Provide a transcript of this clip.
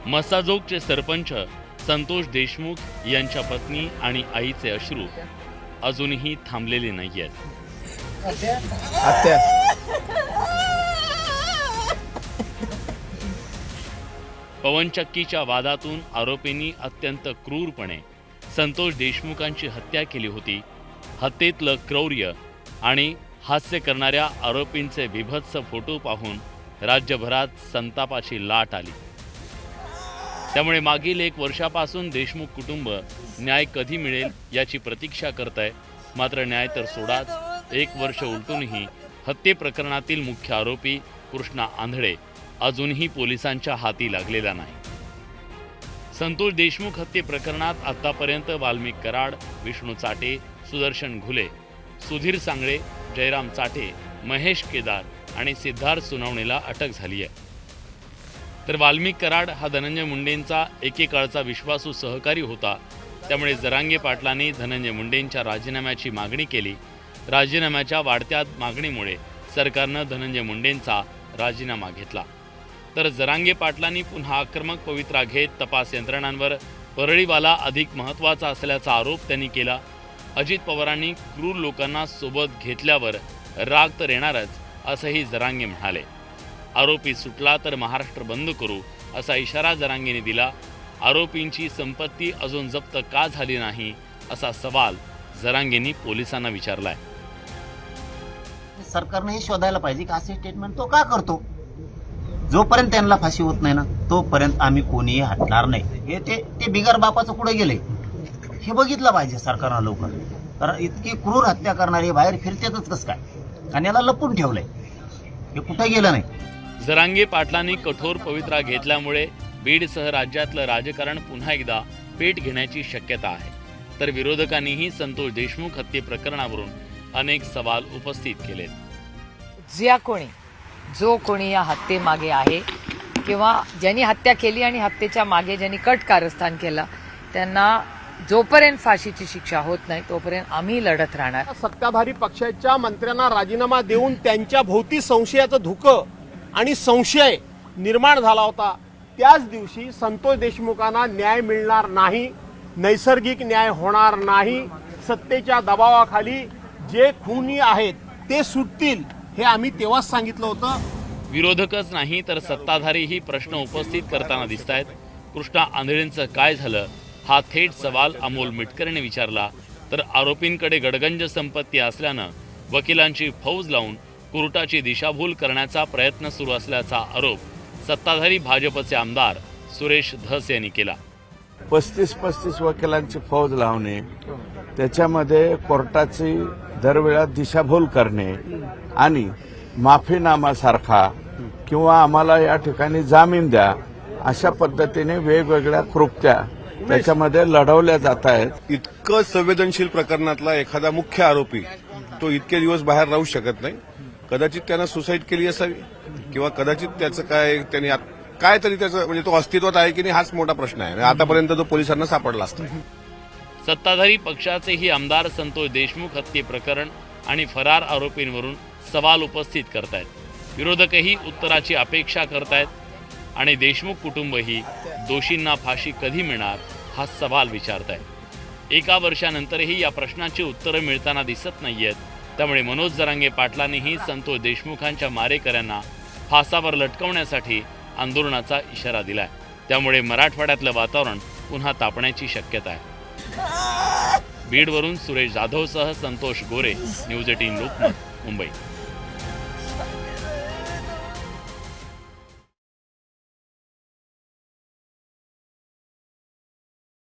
मसाजोगचे सरपंच संतोष देशमुख यांच्या पत्नी आणि आईचे अश्रू अजूनही थांबलेले नाहीयेत। पवनचक्कीच्या वादातून आरोपींनी अत्यंत क्रूरपणे संतोष देशमुखांची हत्या केली होती। हत्येतलं क्रौर्य आणि हास्य करणाऱ्या आरोपींचे विभत्स फोटो पाहून राज्यभरात संतापाची लाट आली। त्यामुळे मागील 1 वर्षापासून देशमुख कुटुंब न्याय कधी मिळेल याची प्रतीक्षा करत आहे। मात्र न्याय तर सोडाच, 1 वर्ष उलटूनही हत्ये प्रकरणातील मुख्य आरोपी कृष्णा आंधळे अजूनही पोलिसांच्या हाती लागलेला नाही। संतोष देशमुख हत्ये प्रकरणात आतापर्यंत वाल्मिक कराड, विष्णू चाटे, सुदर्शन घुले, सुधीर सांगळे, जयराम चाटे, महेश केदार आणि सिद्धार्थ सुनावणेला अटक झाली आहे। तर वाल्मिक कराड हा धनंजय मुंडेंचा एकेकाळचा विश्वासू सहकारी होता। त्यामुळे जरांगे पाटलांनी धनंजय मुंडेंच्या राजीनाम्याची मागणी केली। राजीनाम्याच्या वाढत्या मागणीमुळे सरकारनं धनंजय मुंडेंचा राजीनामा घेतला। तर जरांगे पाटलांनी पुन्हा आक्रमक पवित्रा घेत तपास यंत्रणांवर परळीवाला अधिक महत्त्वाचा असल्याचा आरोप त्यांनी केला। अजित पवारांनी क्रूर लोकांना सोबत घेतल्यावर राग तर येणारच असंही जरांगे म्हणाले। आरोपी सुटला तर महाराष्ट्र बंद करू असा इशारा जरांगेने दिला। आरोपींची संपत्ती अजून जप्त का झाली नाही असा सवाल जरांगेंनी पोलिसांना विचारलाय। सरकारने हे शोधायला पाहिजे की असे स्टेटमेंट तो का करतो। जोपर्यंत त्यांना फाशी होत नाही ना तोपर्यंत आम्ही कोणीही हटणार नाही। हे ते बिगर बापाचं पुढे गेले हे बघितलं पाहिजे सरकारनं लवकर। कारण इतकी क्रूर हत्या करणारे बाहेर फिरतेच कसं काय आणि याला लपून ठेवलंय, हे कुठे गेलं नाही। जरांगे पाटलांनी कठोर पवित्रा घेतल्यामुळे बीडसह राज्यातलं राजकारण पुन्हा एकदा पेट घेण्याची शक्यता आहे। तर विरोधकांनीही संतोष देशमुख हत्ये प्रकरणावरून अनेक सवाल उपस्थित केलेत। जो कोणी या हत्येमागे आहे किंवा ज्यांनी हत्या केली आणि हत्येच्या मागे ज्यांनी कट कारस्थान केलं त्यांना जोपर्यंत फाशीची शिक्षा होत नाही तोपर्यंत आम्ही लढत राहणार। सत्ताधारी पक्षाच्या मंत्र्यांना राजीनामा देऊन त्यांच्या भोवती संशयाचं धुकं आणि संशय निर्माण झाला होता। त्याच दिवशी संतोष देशमुखांना न्याय मिळणार नाही, नैसर्गिक न्याय होणार नाही, सत्तेच्या दबावाखाली जे खुनी आहेत ते सुटतील हे आम्ही तेव्हाच सांगितलं होतं। विरोधकच नाही तर सत्ताधारीही प्रश्न उपस्थित करताना दिसतायत। कृष्णा आंधळेंचं काय झालं हा थेट सवाल अमोल मिटकरने विचारला। तर आरोपींकडे गडगंज संपत्ती असल्यानं वकिलांची फौज लावून कोर्टाची दिशाभूल करण्याचा प्रयत्न सुरू असल्याचा आरोप सत्ताधारी भाजपचे आमदार सुरेश धस यांनी केला। 35 वकिलांची फौज लावणे, त्याच्यामध्ये कोर्टाची दरवेळा दिशाभूल करणे आणि माफीनामासारखा किंवा आम्हाला या ठिकाणी जामीन द्या अशा पद्धतीने वेगवेगळ्या कृत्या त्याच्यामध्ये लढवल्या जात आहेत। इतकं संवेदनशील प्रकरणातला एखादा मुख्य आरोपी तो इतके दिवस बाहेर राहू शकत नाही। कदाचित त्यानं सुसाईड केली असावी किंवा कदाचित त्याचं त्यांनी काय तरी त्याचं म्हणजे तो अस्तित्वात आहे की नाही हाच मोठा प्रश्न आहे। आतापर्यंत तो पोलिसांना सापडला असता। सत्ताधारी पक्षाचेही आमदार संतोष देशमुख हत्ये प्रकरण आणि फरार आरोपींवरून सवाल उपस्थित करतायत। विरोधकही उत्तराची अपेक्षा करतायत आणि देशमुख कुटुंबही दोषींना फाशी कधी मिळणार हा सवाल विचारतायत। 1 वर्षानंतरही या प्रश्नाची उत्तरं मिळताना दिसत नाहीयेत। त्यामुळे मनोज जरांगे पाटलांनीही संतोष देशमुखांच्या मारेकऱ्यांना फासावर लटकवण्यासाठी आंदोलनाचा इशारा दिलाय। त्यामुळे मराठवाड्यातलं वातावरण पुन्हा तापण्याची शक्यता आहे। बीडवरून सुरेश जाधवसह संतोष गोरे, न्यूज 18 लोकमत, मुंबई।